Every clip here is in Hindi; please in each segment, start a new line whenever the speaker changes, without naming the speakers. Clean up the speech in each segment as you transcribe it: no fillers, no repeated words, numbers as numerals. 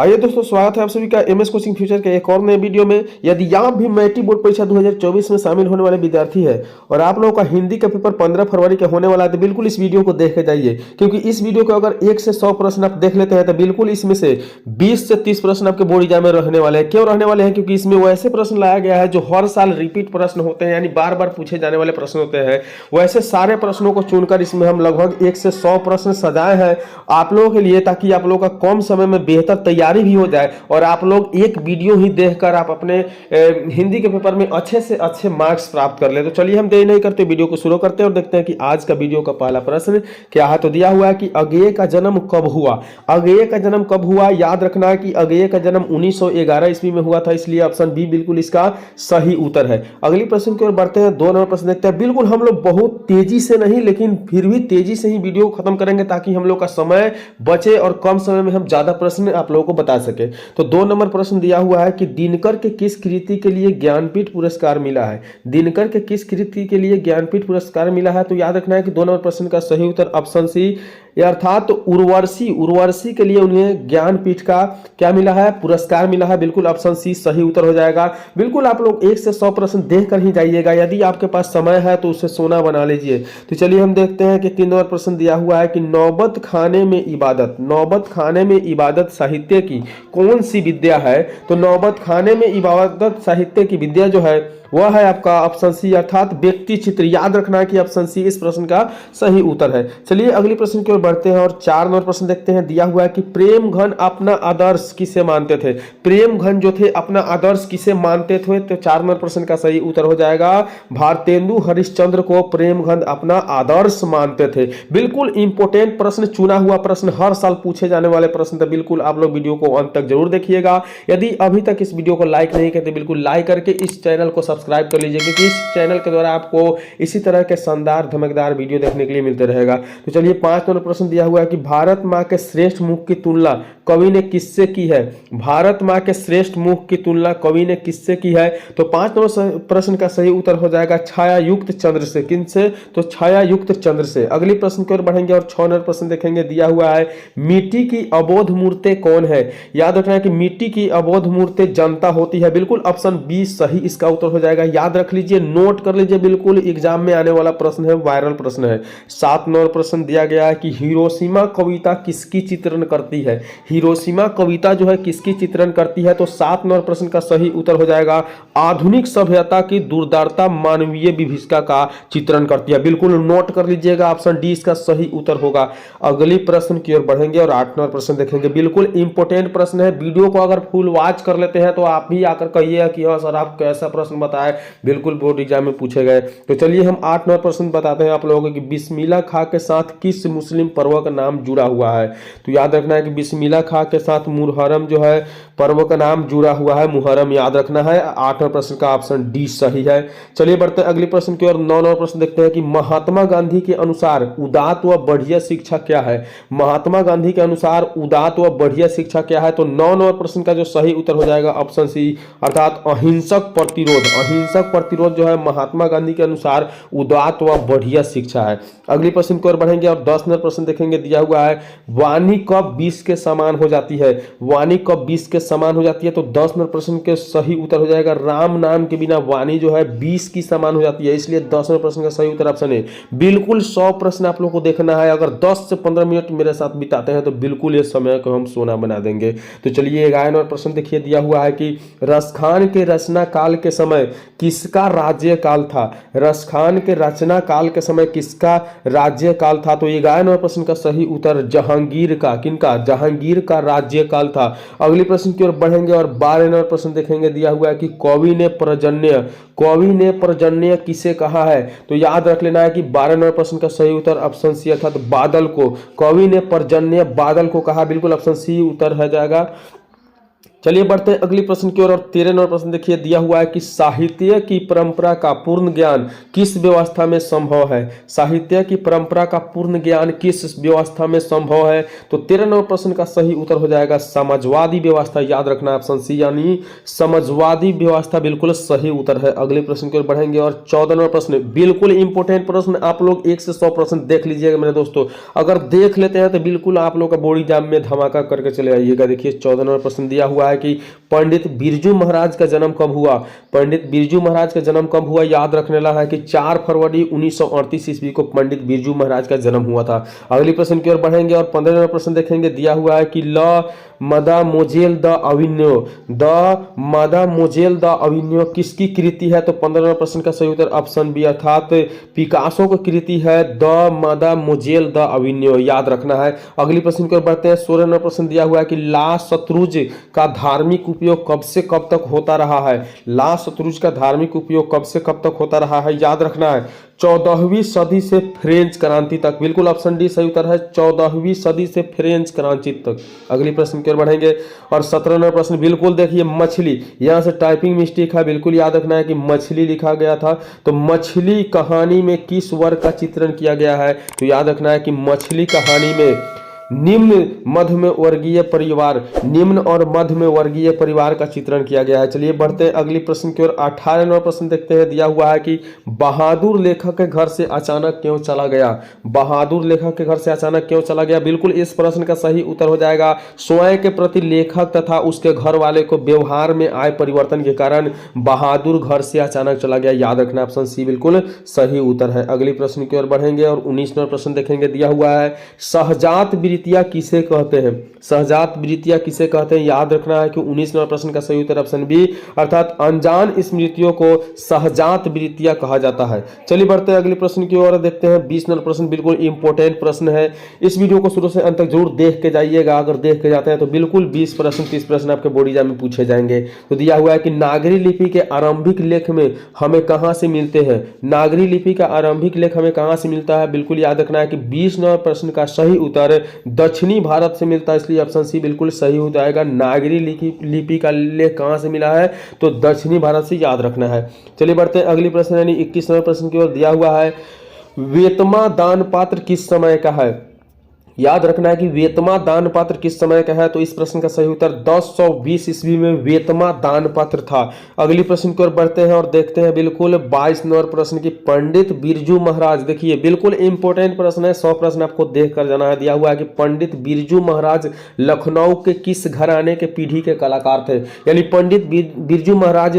आइए दोस्तों, स्वागत है आप सभी का एमएस कोचिंग फ्यूचर के एक और नए वीडियो में। यदि आप भी मैट्रिक बोर्ड परीक्षा 2024 में शामिल होने वाले विद्यार्थी है और आप लोगों का हिंदी का पेपर 15 फरवरी के होने वाला है, तो बिल्कुल इस वीडियो को देख के जाइए, क्योंकि इस वीडियो को अगर 1 से 100 प्रश्न आप देख लेते हैं तो बिल्कुल इसमें से 20 से 30 प्रश्न आपके बोर्ड एग्जाम में रहने वाले हैं। क्यों रहने वाले हैं? क्योंकि इसमें वैसे प्रश्न लाया गया है जो हर साल रिपीट प्रश्न होते हैं, यानी बार बार पूछे जाने वाले प्रश्न होते हैं। वैसे सारे प्रश्नों को चुनकर इसमें हम लगभग 1 से 100 प्रश्न सजाए हैं आप लोगों के लिए, ताकि आप लोगों का कम समय में बेहतर तैयारी भी हो जाए और आप लोग एक वीडियो ही देखकर आप अपने हिंदी के पेपर में अच्छे से अच्छे मार्क्स प्राप्त कर ले। तो चलिए हम देरी नहीं करते, वीडियो को शुरू करते हैं और देखते हैं कि आज का वीडियो का पहला प्रश्न क्या है। तो दिया हुआ है कि अगेय का जन्म कब हुआ। अगेय का जन्म कब हुआ, याद रखना है कि अगेय का जन्म 1911 ईस्वी में हुआ था, इसलिए ऑप्शन बी बिल्कुल इसका सही उत्तर है। अगली प्रश्न की ओर बढ़ते हैं, 2 नंबर प्रश्न देखते हैं। बिल्कुल हम लोग बहुत तेजी से नहीं, लेकिन फिर भी तेजी से ही वीडियो खत्म करेंगे ताकि हम लोग का समय बचे और कम समय में हम ज्यादा प्रश्न आप लोगों को बता सके। तो 2 नंबर प्रश्न दिया हुआ है कि दिनकर के किस कृति के लिए ज्ञानपीठ पुरस्कार मिला है। दिनकर के किस कृति के लिए ज्ञानपीठ पुरस्कार मिला है। तो याद रखना है कि 2 नंबर प्रश्न का सही उत्तर ऑप्शन सी अर्थात तो उर्वशी के लिए उन्हें ज्ञानपीठ का क्या मिला है, पुरस्कार मिला है। बिल्कुल ऑप्शन सी सही उत्तर हो जाएगा। बिल्कुल आप लोग 1 से 100 प्रश्न देखकर ही जाइएगा, यदि आपके पास समय है तो उसे सोना बना लीजिए। तो चलिए हम देखते हैं कि 3 नंबर प्रश्न दिया हुआ है कि नौबत खाने में इबादत साहित्य की कौन सी विद्या है। तो नौबत खाने में इबादत साहित्य की विद्या जो है वह है आपका ऑप्शन सी अर्थात व्यक्ति चित्र। याद रखना है कि ऑप्शन सी इस प्रश्न का सही उत्तर है। चलिए अगली प्रश्न की ओर बढ़ते हैं और 4 नंबर प्रश्न देखते हैं। दिया हुआ है कि प्रेम घन अपना आदर्श किसे मानते थे। प्रेम घन जो थे अपना आदर्श किसे मानते थे। तो 4 नंबर प्रश्न का सही उत्तर हो जाएगा भारतेंदु हरिश्चंद्र को प्रेम घन अपना आदर्श मानते थे। बिल्कुल इंपोर्टेंट प्रश्न, चुना हुआ प्रश्न, हर साल पूछे जाने वाले प्रश्न, तो बिल्कुल आप लोग वीडियो को अंत तक जरूर देखिएगा। यदि अभी तक इस वीडियो को लाइक नहीं करते, बिल्कुल लाइक करके इस चैनल को सब्सक्राइब कर लीजिए, क्योंकि इस चैनल के द्वारा आपको इसी तरह के शानदार धमकदार वीडियो देखने के लिए मिलते रहेगा। तो चलिए 5 नंबर प्रश्न दिया हुआ है कि भारत मां के श्रेष्ठ मुख की तुलना कवि ने किससे की है। भारत मां के श्रेष्ठ मुख की तुलना कवि ने किससे की है। तो 5 नंबर प्रश्न का सही उत्तर हो जाएगा छायायुक्त चंद्र से। किनसे? तो छायायुक्त चंद्र से। अगली प्रश्न की ओर बढ़ेंगे और 6 नंबर प्रश्न देखेंगे। दिया हुआ है मिट्टी की अबोध मूर्ति कौन है। याद रखना है कि मिट्टी की अबोध मूर्ति जनता होती है। बिल्कुल ऑप्शन बी सही इसका उत्तर हो जाएगा। याद रख लीजिए, नोट कर लीजिए, बिल्कुल एग्जाम में आने वाला प्रश्न है, वायरल प्रश्न है। 7 नंबर प्रश्न दिया गया है कि हिरोशिमा कविता किसकी चित्रण करती है। हिरोशिमा कविता जो है किसकी चित्रण करती है। तो 7 नंबर प्रश्न का सही उत्तर हो जाएगा आधुनिक सभ्यता की दुर्दारता मानवीय विभीषिका का चित्रण करती है। बिल्कुल नोट कर लीजिएगा, ऑप्शन डी इसका सही उत्तर होगा। अगली प्रश्न की ओर बढ़ेंगे और 8 नंबर प्रश्न देखेंगे। बिल्कुल इंपोर्टेंट प्रश्न है, वीडियो को अगर फुल वॉच कर लेते हैं तो आप भी आकर कहिएगा कि हाँ सर आप कैसा प्रश्न बताए, बिल्कुल बोर्ड एग्जाम में पूछे गए। तो चलिए हम 8 नंबर प्रश्न बताते हैं आप लोगों को कि बिस्मिल्लाह खां के साथ किस मुस्लिम पर्व का नाम जुड़ा हुआ है। तो याद रखना है कि बिस्मिल्लाह खां के साथ मुहर्रम जो है पर्व का नाम जुड़ा हुआ है, मुहर्रम याद रखना है। 8 नंबर प्रश्न का ऑप्शन डी सही है। चलिए बढ़ते हैं अगले प्रश्न की ओर। 9 नंबर प्रश्न देखते हैं कि महात्मा गांधी के अनुसार उदात्त व बढ़िया शिक्षा क्या है। महात्मा गांधी के अनुसार उदात्त व बढ़िया शिक्षा क्या है। तो 9 नंबर प्रश्न का जो सही उत्तर हो जाएगा ऑप्शन सी अर्थात अहिंसक प्रतिरोध। अहिंसक प्रतिरोध जो है महात्मा गांधी के अनुसार उदात्त व बढ़िया शिक्षा है। अगली प्रश्न की ओर बढ़ेंगे और 10 नंबर प्रश्न देखेंगे। दिया हुआ है वाणी कब 20 के समान हो जाती है। वाणी कब 20 के समान हो जाती है। तो 10 नंबर प्रश्न के सही उत्तर हो जाएगा राम नाम के बिना वाणी जो है 20 की समान हो जाती है, इसलिए 10 नंबर प्रश्न का सही उत्तर ऑप्शन है। बिल्कुल 100 प्रश्न आप लोग को देखना है, अगर 10 से 15 मिनट मेरे साथ बिताते हैं तो बिल्कुल ये समय को हम सोना बना देंगे। तो चलिए 11 नंबर प्रश्न देखिए। दिया हुआ है कि रसखान के रचना काल के समय किसका राज्य काल था। रसखान के रचना काल के समय किसका राज्य काल था। तो 11 नंबर प्रश्न का सही उत्तर जहांगीर का, किनका, जहांगीर का राज्य काल था। अगली प्रश्न की ओर बढ़ेंगे और 12 नंबर प्रश्न देखेंगे। दिया हुआ है कि कवि ने पर्जन्य किसे कहा है। तो याद रख लेना है कि 12 नंबर प्रश्न का सही उत्तर ऑप्शन सी अर्थात बादल को। कवि ने पर्जन्य बादल को कहा, बिल्कुल ऑप्शन सी उत्तर है जाएगा। चलिए बढ़ते हैं अगली प्रश्न की ओर और 13 नंबर प्रश्न देखिए दिया हुआ है कि साहित्य की परंपरा का पूर्ण ज्ञान किस व्यवस्था में संभव है। साहित्य की परंपरा का पूर्ण ज्ञान किस व्यवस्था में संभव है। तो 13 नंबर प्रश्न का सही उत्तर हो जाएगा समाजवादी व्यवस्था। याद रखना ऑप्शन सी यानी समाजवादी व्यवस्था बिल्कुल सही उत्तर है। अगले प्रश्न की ओर बढ़ेंगे और 14 नंबर प्रश्न बिल्कुल इंपोर्टेंट प्रश्न, आप लोग 1 से 100 प्रश्न देख लीजिएगा मेरे दोस्तों। अगर देख लेते हैं तो बिल्कुल आप लोग का बोर्ड एग्जाम में धमाका करके चले आइएगा। देखिए 14 नंबर प्रश्न दिया हुआ है कि पंडित बिरजू महाराज का जन्म कब हुआ। पंडित बिरजू महाराज का जन्म कब हुआ, याद रखने वाला है कि 4 फरवरी 1938 ईस्वी को पंडित बिरजू महाराज का जन्म हुआ था। अगली प्रश्न की ओर बढ़ेंगे और 15 नंबर प्रश्न देखेंगे। दिया हुआ है कि ल मदामोजेल the Avignon, the मदामोजेल the Avignon किसकी कृति है। तो 15 नंबर प्रश्न का सही उत्तर ऑप्शन बी अर्थात पिकासो की कृति है द मदामोजेल द अविन्यो, याद रखना है। अगली प्रश्न की ओर बढ़ते हैं। 16 नंबर प्रश्न दिया हुआ है कि ला शत्रुज का धार्मिक उपयोग कब से कब तक होता रहा है। ला शत्रुज का धार्मिक उपयोग कब से कब तक होता रहा है, याद रखना है 14वीं सदी से फ्रेंच क्रांति तक। बिल्कुल ऑप्शन डी सही उत्तर है 14वीं सदी से फ्रेंच क्रांति तक। अगली प्रश्न की ओर बढ़ेंगे और 17 नंबर प्रश्न बिल्कुल देखिए मछली, यहां से टाइपिंग मिस्टेक है, बिल्कुल याद रखना है कि मछली लिखा गया था। तो मछली कहानी में किस वर्ग का चित्रण किया गया है। तो याद रखना है कि मछली कहानी में निम्न मध्यम वर्गीय परिवार, निम्न और मध्यम वर्गीय परिवार का चित्रण किया गया है। चलिए बढ़ते हैं अगली प्रश्न की ओर। 18 नंबर प्रश्न देखते हैं। दिया हुआ है कि बहादुर लेखक के घर से अचानक क्यों चला गया। बहादुर लेखक के घर से अचानक क्यों चला गया, बिल्कुल इस प्रश्न का सही उत्तर हो जाएगा स्वयं के प्रति लेखक तथा उसके घर वाले को व्यवहार में आए परिवर्तन के कारण बहादुर घर से अचानक चला गया। याद रखना ऑप्शन सी बिल्कुल सही उत्तर है। अगली प्रश्न की ओर बढ़ेंगे और 19 नंबर प्रश्न देखेंगे। दिया हुआ है सहजात किसे कहते हैं। सहजात वृत्तियां किसे कहते हैं, याद रखना है कि 19 नंबर प्रश्न का सही उत्तर ऑप्शन बी अर्थात अनजान स्मृतियों को सहजात वृत्तियां कहा जाता है। चलिए बढ़ते हैं अगले प्रश्न की ओर देखते हैं। 20 नंबर प्रश्न बिल्कुल इंपॉर्टेंट प्रश्न है, इस वीडियो को शुरू से अंत तक जरूर देख के जाइएगा। अगर देख के जाते हैं तो बिल्कुल 20 प्रश्न 30 प्रश्न आपके बोर्ड एग्जाम में पूछे जाएंगे। तो दिया हुआ है कि नागरी लिपि के आरंभिक लेख में हमें कहां से मिलते हैं। नागरी लिपि का आरंभिक लेख हमें कहां से मिलता है, बिल्कुल याद रखना है कि 20 नंबर प्रश्न का सही उत्तर दक्षिणी भारत से मिलता है, इसलिए ऑप्शन सी बिल्कुल सही हो जाएगा। नागरी लिपि का लेख कहां से मिला है, तो दक्षिणी भारत से, याद रखना है। चलिए बढ़ते हैं अगली प्रश्न यानी 21 नंबर प्रश्न की ओर। दिया हुआ है वेतमा दान पात्र किस समय का है। याद रखना है कि वेतमा दान पात्र किस समय का है। तो इस प्रश्न का सही उत्तर 1020 ईस्वी में वेतमा दान पात्र था। अगली प्रश्न की ओर बढ़ते हैं और देखते हैं बिल्कुल 22 नंबर प्रश्न की पंडित बिरजू महाराज। देखिए बिल्कुल इंपॉर्टेंट प्रश्न है, 100 प्रश्न आपको देख कर जाना है। दिया हुआ है कि पंडित बिरजू महाराज लखनऊ के किस घराने के पीढ़ी के कलाकार थे। यानी पंडित बिरजू महाराज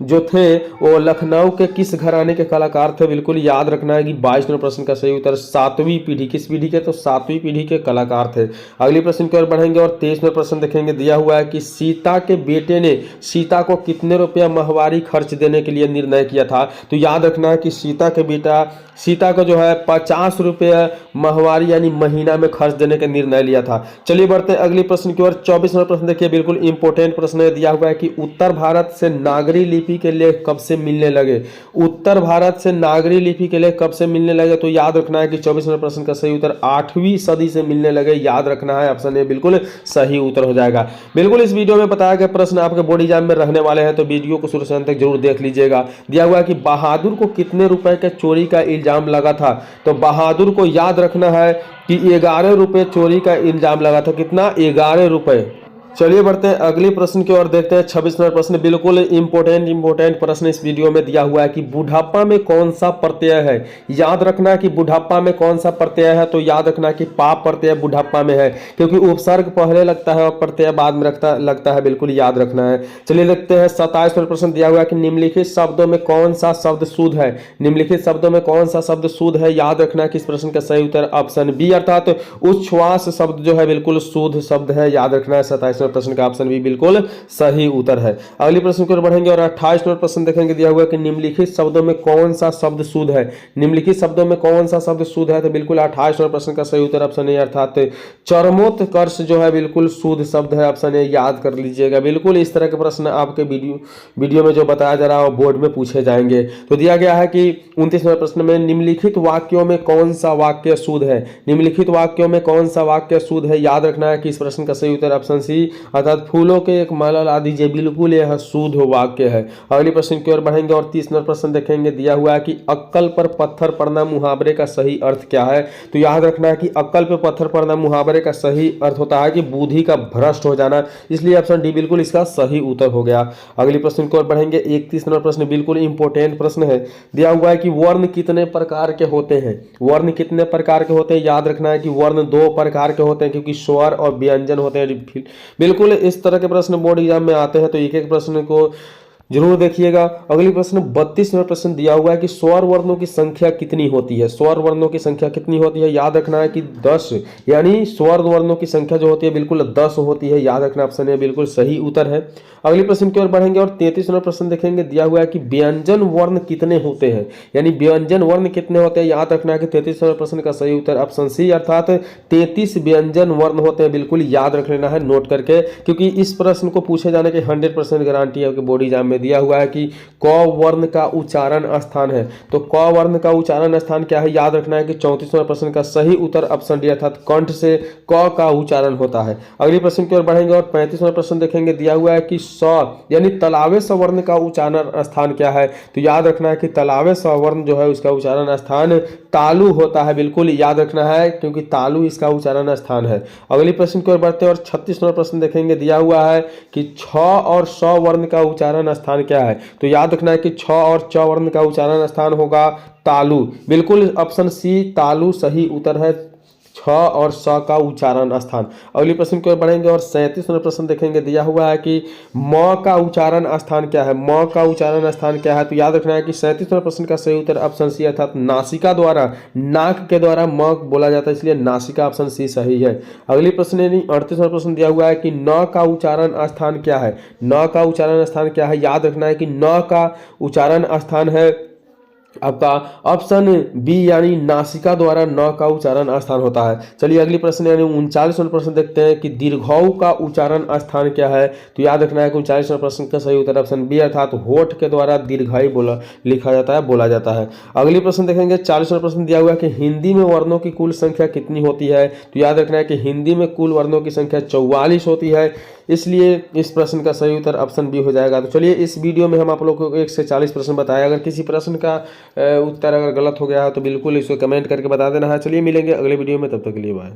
जो थे वो लखनऊ के किस घराने के कलाकार थे, बिल्कुल याद रखना है कि 22 नंबर प्रश्न का सही उत्तर 7वीं पीढ़ी। किस पीढ़ी के, तो 7वीं पीढ़ी के कलाकार थे। अगली प्रश्न की ओर बढ़ेंगे और 23 में प्रश्न देखेंगे। दिया हुआ है कि सीता के बेटे ने सीता को कितने रुपया माहवारी खर्च देने के लिए निर्णय किया था। तो याद रखना है कि सीता के बेटा सीता को जो है 50 रुपये माहवारी यानी महीना में खर्च देने का निर्णय लिया था। चलिए बढ़ते हैं अगली प्रश्न की ओर। 24 नंबर प्रश्न देखिए बिल्कुल इंपॉर्टेंट प्रश्न है। दिया हुआ है कि उत्तर भारत से नागरी लिपि के लेख कब से मिलने लगे। उत्तर भारत से नागरी लिपि के लेख कब से मिलने लगे, तो याद रखना है कि 24 नंबर प्रश्न का सही उत्तर 8वीं सदी से मिलने लगे। याद रखना है ऑप्शन ए बिल्कुल सही उत्तर हो जाएगा। बिल्कुल इस वीडियो में बताया गया प्रश्न आपके बोर्ड एग्जाम में रहने वाले हैं, तो वीडियो को शुरू से अंत तक जरूर देख लीजिएगा। दिया हुआ है कि बहादुर को कितने रुपए के चोरी का इल्जाम लगा था। तो बहादुर को याद रखना है कि 11 रुपए चोरी का इल्जाम लगा था। कितना, 11 रुपए। चलिए बढ़ते हैं अगले प्रश्न की ओर देखते हैं। 26 नंबर प्रश्न बिल्कुल इंपॉर्टेंट प्रश्न इस वीडियो में दिया हुआ है कि बुढ़ापा में कौन सा प्रत्यय है। याद रखना कि बुढ़ापा में कौन सा प्रत्यय है, तो याद रखना कि पाप प्रत्यय बुढ़ापा में है, क्योंकि उपसर्ग पहले लगता है और प्रत्यय बाद में लगता है, बिल्कुल याद रखना है। चलिए देखते हैं 27 नंबर प्रश्न दिया हुआ है कि निम्नलिखित शब्दों में कौन सा शब्द शुद्ध है। निम्नलिखित शब्दों में कौन सा शब्द शुद्ध है, याद रखना कि इस प्रश्न का सही उत्तर ऑप्शन बी अर्थात उच्छ्वास शब्द जो है बिल्कुल शुद्ध शब्द है। याद रखना है 27 प्रश्न का ऑप्शन भी बिल्कुल सही उत्तर है। अगले प्रश्न की ओर बढ़ेंगे और 28 नंबर प्रश्न देखेंगे। दिया हुआ है कि निम्नलिखित शब्दों में कौन सा शब्द शुद्ध है। निम्नलिखित शब्दों में कौन सा शब्द शुद्ध है, तो बिल्कुल 28 नंबर प्रश्न का सही उत्तर ऑप्शन ए अर्थात चरमोत्कर्ष जो है बिल्कुल शुद्ध शब्द है। ऑप्शन ए याद कर लीजिएगा। बिल्कुल इस तरह के प्रश्न आपके वीडियो में जो बताया जा रहा है बोर्ड में पूछे जाएंगे। तो दिया गया है कि 29 नंबर प्रश्न में निम्नलिखित वाक्यों में कौन सा वाक्य शुद्ध है। निम्नलिखित वाक्यों में कौन सा वाक्य शुद्ध है, याद रखना है कि इस प्रश्न का सही उत्तर ऑप्शन सी अर्थात फूलों के एक माला ला दीजिए, बिल्कुल यह शुद्ध वाक्य है। अगले प्रश्न की ओर बढ़ेंगे और 30 नंबर प्रश्न देखेंगे। दिया हुआ है कि अक्कल पर पत्थर पड़ना मुहावरे का सही अर्थ क्या है। तो याद रखना है कि अक्कल पर पत्थर पड़ना मुहावरे का सही अर्थ होता है कि बुद्धि का भ्रष्ट हो जाना, इसलिए ऑप्शन डी बिल्कुल इसका सही उत्तर हो गया। अगले प्रश्न की ओर बढ़ेंगे। 31 नंबर प्रश्न बिल्कुल इंपॉर्टेंट प्रश्न है। दिया हुआ है कि वर्ण कितने प्रकार के होते हैं। वर्ण कितने प्रकार के होते हैं, याद रखना है कि वर्ण 2 प्रकार के होते हैं, क्योंकि स्वर और व्यंजन होते हैं। बिल्कुल इस तरह के प्रश्न बोर्ड एग्जाम में आते हैं, तो एक एक प्रश्न को जरूर देखिएगा। अगली प्रश्न 32 नंबर प्रश्न दिया हुआ है कि स्वर वर्णों की संख्या कितनी होती है। स्वर वर्णों की संख्या कितनी होती है, याद रखना है कि 10, यानी स्वर वर्णों की संख्या जो होती है बिल्कुल 10 होती है। याद रखना, ऑप्शन ए बिल्कुल सही उत्तर है। अगली प्रश्न की ओर बढ़ेंगे और 33 नंबर प्रश्न देखेंगे। दिया हुआ है कि व्यंजन वर्ण कितने होते हैं, यानी व्यंजन वर्ण कितने होते हैं। याद रखना है कि 33 नंबर प्रश्न का सही उत्तर ऑप्शन सी अर्थात 33 व्यंजन वर्ण होते हैं। बिल्कुल याद रख लेना है नोट करके, क्योंकि इस प्रश्न को पूछे जाने की 100% गारंटी है कि बोर्ड एग्जाम में दिया हुआ है कि क वर्ण का उच्चारण स्थान है। तो क वर्ण का उच्चारण स्थान क्या है, याद रखना है कि 34 नंबर प्रश्न का सही उत्तर ऑप्शन डी अर्थात कंठ से क का उच्चारण होता है। अगली प्रश्न की ओर बढ़ेंगे और 35 नंबर प्रश्न देखेंगे। दिया हुआ है कि स यानी तलावे सवर्ण का उच्चारण स्थान क्या है। तो याद रखना है कि तलावे सवर्ण जो है उसका उच्चारण स्थान तालु होता है। बिल्कुल याद रखना है, क्योंकि तालु इसका उच्चारण स्थान है। अगली प्रश्न की ओर बढ़ते हैं और 36 नंबर प्रश्न देखेंगे। दिया हुआ है कि छ और स वर्ण का उच्चारण स्थान क्या है। तो याद रखना है कि छ और च वर्ण का उच्चारण स्थान होगा तालु। बिल्कुल ऑप्शन सी तालु सही उत्तर है, छ और स का उच्चारण स्थान। अगली प्रश्न की ओर बढ़ेंगे और 37 नंबर प्रश्न देखेंगे। दिया हुआ है कि म का उच्चारण स्थान क्या है। म का उच्चारण स्थान क्या है। तो याद रखना है कि 37 नंबर प्रश्न का सही उत्तर ऑप्शन सी अर्थात नासिका द्वारा, नाक के द्वारा म बोला जाता है, इसलिए नासिका ऑप्शन सी सही है। अगली प्रश्न यानी 38 नंबर प्रश्न दिया हुआ है कि न का उच्चारण स्थान क्या है। न का उच्चारण स्थान क्या है, याद रखना है कि न का उच्चारण स्थान है आपका ऑप्शन बी यानी नासिका द्वारा न का उच्चारण स्थान होता है। चलिए अगली प्रश्न यानी 39 नंबर प्रश्न देखते हैं कि दीर्घऊ का उच्चारण स्थान क्या है। तो याद रखना है कि 39 नंबर प्रश्न का सही उत्तर ऑप्शन बी अर्थात होठ के द्वारा दीर्घाई बोला लिखा जाता है, बोला जाता है। अगली प्रश्न देखेंगे 40 नंबर प्रश्न दिया हुआ है कि हिंदी में वर्णों की कुल संख्या कितनी होती है। तो याद रखना है कि हिंदी में कुल वर्णों की संख्या 44 होती है, इसलिए इस प्रश्न का सही उत्तर ऑप्शन बी हो जाएगा। तो चलिए इस वीडियो में हम आप लोगों को 1 से 40 प्रश्न बताए। अगर किसी प्रश्न का उत्तर अगर गलत हो गया है तो बिल्कुल इसको कमेंट करके बता देना है। चलिए मिलेंगे अगले वीडियो में, तब तक के लिए बाय।